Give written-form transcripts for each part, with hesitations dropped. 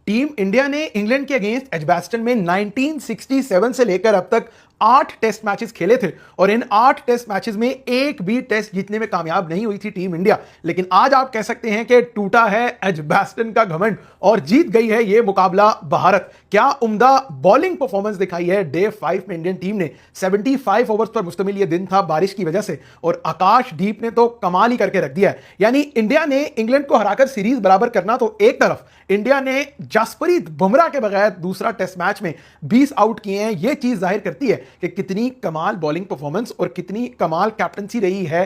Team India ने England के against Edgbaston में 1967 से लेकर अब तक 8 टेस्ट मैचेस खेले थे और इन 8 टेस्ट मैचेस में एक भी टेस्ट जीतने में कामयाब नहीं हुई थी टीम इंडिया। लेकिन आज आप कह सकते हैं कि टूटा है एजबास्टन का घमंड और जीत गई है यह मुकाबला भारत। क्या उम्दा बॉलिंग परफॉर्मेंस दिखाई है डे 5 में इंडियन टीम ने। 75 ओवर्स पर मुश्तमिल यह दिन था बारिश की वजह से और आकाशदीप ने तो कमाल ही करके रख दिया है। यानी इंडिया ने इंग्लैंड को हराकर सीरीज बराबर करना तो एक तरफ, इंडिया ने जसप्रीत बुमराह के बगैर दूसरा टेस्ट मैच में 20 आउट किए हैं। यह चीज जाहिर करती है कि कितनी कमाल बॉलिंग परफॉर्मेंस और कितनी कमाल कैप्टनसी रही है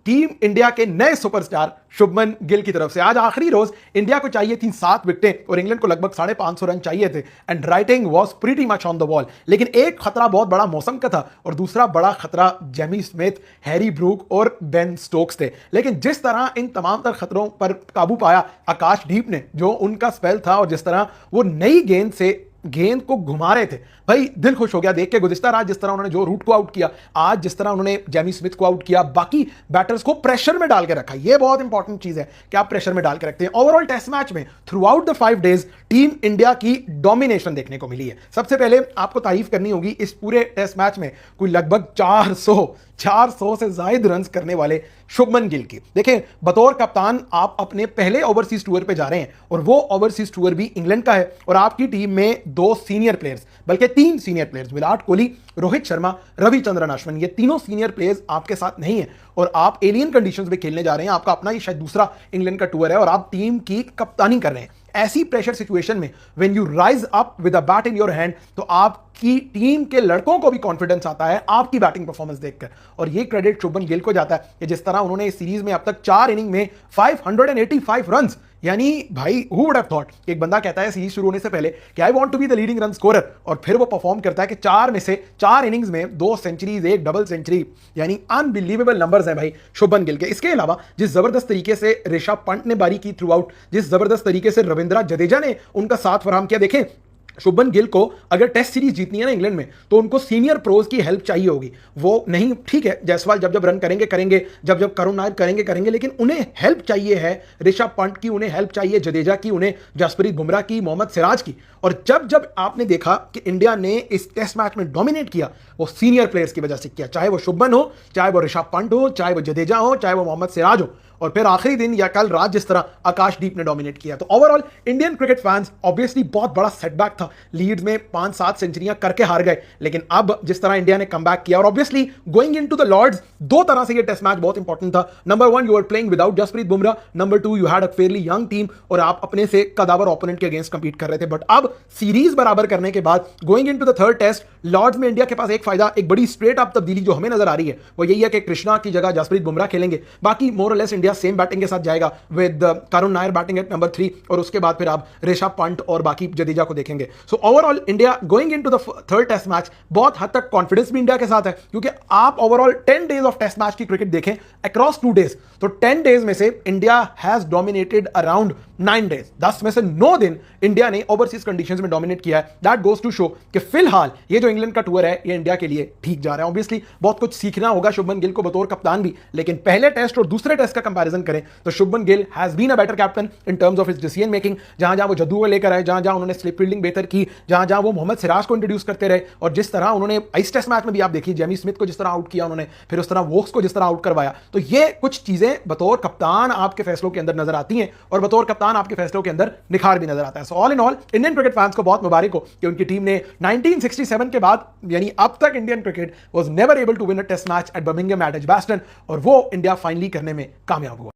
टीम इंडिया के नए सुपरस्टार शुभमन गिल की तरफ से। आज आखिरी रोज इंडिया को चाहिए थी 7 विकेटें और इंग्लैंड को लगभग 550 रन चाहिए थे and writing was pretty much on the wall. लेकिन एक खतरा बहुत बड़ा मौसम का था और दूसरा बड़ा खतरा जेमी स्मिथ, हैरी ब्रूक और बेन स्टोक्स थे। लेकिन जिस तरह इन तमाम तर खतरों पर काबू पाया आकाशदीप ने, जो उनका स्पेल था और जिस तरह वो नई गेंद से गेंद को घुमा रहे थे, भाई दिल खुश हो गया देख के। गुज़िश्ता रात जिस तरह उन्होंने जो रूट को आउट किया, आज जिस तरह उन्होंने जेमी स्मिथ को आउट किया, बाकी बैटर्स को प्रेशर में डाल के रखा, ये बहुत इंपॉर्टेंट चीज है कि आप प्रेशर में डाल के रखते हैं। ओवरऑल टेस्ट मैच में through out the 5 days team India की डोमिनेशन देखने को मिली है। सबसे पहले आपको तारीफ करनी होगी इस पूरे टेस्ट मैच में कोई लगभग 400 से ज्यादा रन करने वाले शुभमन गिल की। देखें, बतौर कप्तान आप अपने पहले ओवरसीज टूर पे जा रहे हैं और वो ओवरसीज टूर भी इंग्लैंड का है और आपकी टीम में 2 सीनियर प्लेयर्स, बल्कि 3 सीनियर प्लेयर्स, विराट कोहली, रोहित शर्मा, रविचंद्रन अश्विन, ये तीनों सीनियर प्लेयर्स आपके साथ नहीं है और आप एलियन कंडीशंस में खेलने जा रहे हैं। आपका अपना ही शायद दूसरा इंग्लैंड का टूर है और आप टीम की कप्तानी कर रहे हैं। ऐसी प्रेशर सिचुएशन में when you rise up with a bat in your hand तो आपकी टीम के लड़कों को भी कॉन्फिडेंस आता है आपकी बैटिंग परफॉर्मेंस देखकर और ये क्रेडिट शुभमन गिल को जाता है कि जिस तरह उन्होंने इस सीरीज में अब तक 4 इनिंग में 585 रन्स, यानी भाई हु वुड हैव थॉट, एक बंदा कहता है सीरीज शुरू होने से पहले कि I want to be the leading run scorer और फिर वो परफॉर्म करता है कि 4 में से 4 इनिंग्स में 2 सेंचुरीज, 1 डबल सेंचुरी, यानी अनबिलीवेबल नंबर्स हैं भाई शुभमन गिल के। इसके अलावा जिस जबरदस्त तरीके से ऋषभ पंत ने बारी की थ्रू आउट, जिस जबरदस्त तरीके से रविंद्र जडेजा ने उनका साथ फराहम किया। देखें, शुभमन गिल को अगर टेस्ट सीरीज जीतनी है ना इंग्लैंड में तो उनको सीनियर प्रोज की हेल्प चाहिए होगी। वो नहीं, ठीक है, जायसवाल जब रन करेंगे, जब करुण नायर करेंगे, लेकिन उन्हें हेल्प चाहिए है ऋषभ पंत की, उन्हें हेल्प चाहिए जडेजा की, उन्हें जसप्रीत बुमराह की, मोहम्मद सिराज की। और जब आपने देखा कि इंडिया ने इस टेस्ट मैच में डोमिनेट किया, वो सीनियर प्लेयर्स की वजह से किया, चाहे वो शुभमन हो, चाहे वो ऋषभ पंत हो, चाहे वो जडेजा हो, चाहे वो मोहम्मद सिराज हो और फिर आखिरी दिन या कल रात जिस तरह आकाशदीप ने डोमिनेट किया। तो overall Indian cricket fans obviously बहुत बड़ा सेटबैक था, लीड्स में 5-7 सेंचुरियां करके हार गए, लेकिन अब जिस तरह इंडिया ने कमबैक किया और obviously going into the Lord's 2 तरह से ये टेस्ट मैच बहुत इंपॉर्टेंट था। Number 1, you are playing without Jasprit Bumrah, number 2, you had a fairly young team और आप अपने से कदावर ओपोनेंट के अगेंस्ट कंपीट कर रहे थे। बट अब सीरीज बराबर करने के बाद going into the 3rd test Lord's में इंडिया के पास एक फायदा, एक बड़ी स्ट्रेट अप तब्दीली जो हमें नजर आ रही है वो यही है कि कृष्णा की जगह जसप्रीत बुमराह खेलेंगे। बाकी मोर और लेस इंडिया सेम बैटिंग के साथ जाएगा with Karun Nair batting at number 3 और उसके बाद फिर आप ऋषभ पंत और बाकी जडेजा को देखेंगे। So overall India going into the 3rd test match बहुत हद तक कॉन्फिडेंस भी इंडिया के साथ है, क्योंकि आप overall 10 days of test match की क्रिकेट देखें अक्रॉस 2 डेज तो 10 डेज में से India has dominated around 9 days, 10 में से 9 दिन इंडिया ने ओवरसीज कंडीशंस में डोमिनेट किया है। दैट गोज टू शो कि फिलहाल ये जो इंग्लैंड का टूर है ये इंडिया के लिए ठीक जा रहा है। ऑब्वियसली बहुत कुछ सीखना होगा शुभमन गिल को बतौर कप्तान भी, लेकिन पहले टेस्ट और दूसरे टेस्ट का कंपैरिजन करें तो Shubman Gill has been a better captain in terms of his decision making. जहां वो जद्दू को लेकर आए, जहां उन्होंने स्लिप फील्डिंग बेहतर की, जहां वो मोहम्मद सिराज को इंट्रोड्यूस करते रहे और जिस तरह उन्होंने इस टेस्ट मैच में भी आप देखिए जेमी स्मिथ को जिस तरह आउट किया उन्होंने, फिर उस तरह वोक्स को जिस तरह आउट करवाया, तो ये कुछ चीजें बतौर कप्तान आपके फैसलों के अंदर नजर आती हैं और बतौर कप्तान आपके फैसलों के अंदर निखार भी नजर आता है। So all in all Indian cricket fans को बहुत मुबारक हो कि उनकी टीम ने 1967 के बाद, यानी अब तक Indian cricket was never able to win a test match at Birmingham at Edgbaston और वो इंडिया फाइनली करने में कामयाब हुआ।